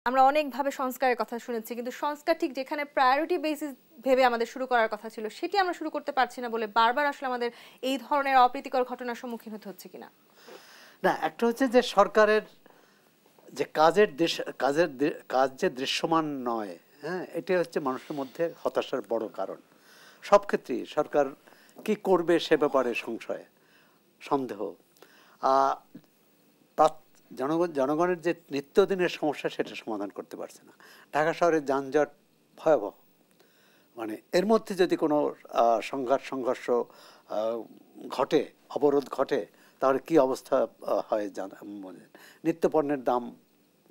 আমরা অনেকভাবে সংস্কারের কথা শুনেছি, কিন্তু সংস্কার ঠিক যেখানে প্রায়োরিটি বেসিস ভেবে আমাদের শুরু করার কথা ছিল সেটি আমরা শুরু করতে পারছি না বলে বারবার আসলে আমাদের এই ধরনের অপ্রীতিকর ঘটনার সম্মুখীন হতে হচ্ছে কিনা। না, একটা হচ্ছে যে সরকারের যে কাজ যে দৃশ্যমান নয়, হ্যাঁ, এটা হচ্ছে মানুষের মধ্যে হতাশার বড় কারণ। সব ক্ষেত্রেই সরকার কি করবে সে ব্যাপারে সংশয়, সন্দেহ। জনগণের যে নিত্যদিনের সমস্যা সেটা সমাধান করতে পারছে না। ঢাকা শহরের যানজট ভয়াবহ, মানে এর মধ্যে যদি কোনো সংঘর্ষ ঘটে, অবরোধ ঘটে, তাহলে কি অবস্থা হয় নিত্যপণ্যের দাম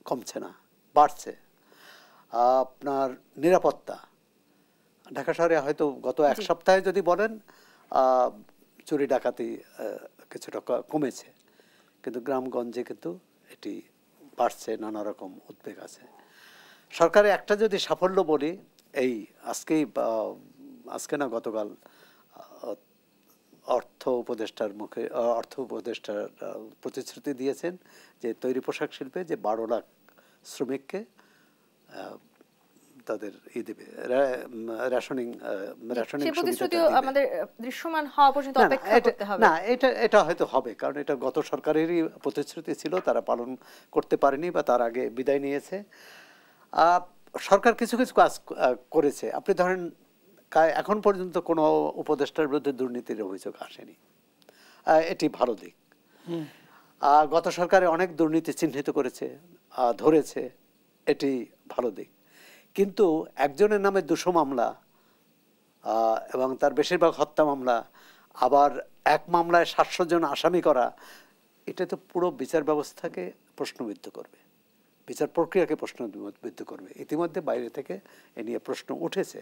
কমছে না, বাড়ছে। আপনার নিরাপত্তা, ঢাকা শহরে হয়তো গত এক সপ্তাহে যদি বলেন চুরি ডাকাতি কিছুটা কমেছে, কিন্তু গ্রামগঞ্জে কিন্তু এটি বাড়ছে, নানা রকম উদ্বেগ আছে। সরকারের একটা যদি সাফল্য বলি, এই আজকে না গতকাল অর্থ উপদেষ্টার প্রতিশ্রুতি দিয়েছেন যে তৈরি পোশাক শিল্পে যে 12 লাখ শ্রমিককে তাদের দেবে, রেশনিং আমাদের দৃশ্যমান হওয়া পর্যন্ত অপেক্ষা করতে হবে। না, এটা হয়তো হবে, কারণ এটা গত সরকারেরই প্রতিশ্রুতি ছিল, তারা পালন করতে পারেনি বা তার আগে বিদায় নিয়েছে। সরকার কিছু কিছু কাজ করেছে। আপনি ধরেন এখন পর্যন্ত কোনো উপদেষ্টার বিরুদ্ধে দুর্নীতির অভিযোগ আসেনি, এটি ভালো দিক। গত সরকারে অনেক দুর্নীতি চিহ্নিত করেছে, ধরেছে, এটি ভালো দিক। কিন্তু একজনের নামে 200 মামলা এবং তার বেশিরভাগ হত্যা মামলা, আবার এক মামলায় 700 জন আসামি করা, এটা তো পুরো বিচার ব্যবস্থাকে প্রশ্নবিদ্ধ করবে, বিচার প্রক্রিয়াকে প্রশ্নবিদ্ধ করবে। ইতিমধ্যে বাইরে থেকে এ নিয়ে প্রশ্ন উঠেছে।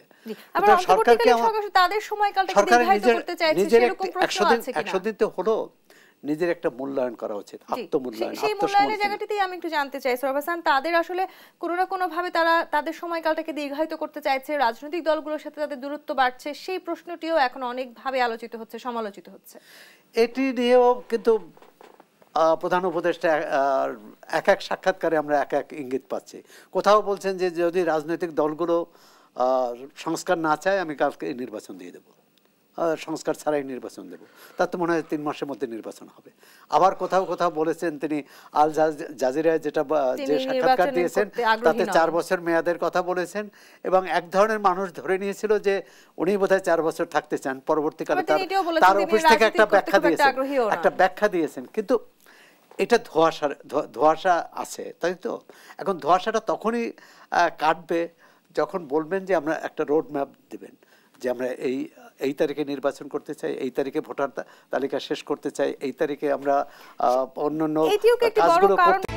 সরকারকে তাদের সময়কালটাকে দীর্ঘায়িত করতে চাইছে, সেরকম প্রশ্ন আছে কিনা? 100 দিন তো হলো, নিজের একটা মূল্যায়ন করা উচিত, আত্মমূল্যায়ন। সেই মূল্যায়নের জায়গাটিতেই আমি একটু জানতে চাই সরওয়ার হাসান, তাদের আসলে কোনো না কোনো ভাবে তারা তাদের সময়কালটাকে দীর্ঘায়িত করতে চাইছে, রাজনৈতিক দলগুলোর সাথে তাদের দূরত্ব বাড়ছে, সেই প্রশ্নটিও এখন অনেক ভাবে আলোচিত হচ্ছে, সমালোচিত হচ্ছে। এটি নিয়েও কিন্তু প্রধান উপদেষ্টা এক এক সাক্ষাৎকারে আমরা এক এক ইঙ্গিত পাচ্ছি। কোথাও বলছেন যে যদি রাজনৈতিক দলগুলো সংস্কার না চায়, আমি কালকে নির্বাচন দিয়ে দেবো, সংস্কার ছাড়াই নির্বাচন দেব। তার তো মনে হয় 3 মাসের মধ্যে নির্বাচন হবে। আবার কোথাও কোথাও বলেছেন তিনি আল জাজিরায় যে সাক্ষাৎকার দিয়েছেন তাতে 4 বছর মেয়াদের কথা বলেছেন, এবং এক ধরনের মানুষ ধরে নিয়েছিল যে উনি বোধহয় 4 বছর থাকতে চান। পরবর্তীকালে তার অফিস থেকে একটা ব্যাখ্যা দিয়েছেন, কিন্তু এটা ধোঁয়াশা আছে, তাই তো? এখন ধোঁয়াশাটা তখনই কাটবে যখন বলবেন যে আমরা একটা রোড ম্যাপ দেবেন, যে আমরা এই তারিখে নির্বাচন করতে চাই, এই তারিখে ভোটার তালিকা শেষ করতে চাই, এই তারিখে আমরা অন্যান্য কাজগুলো করতে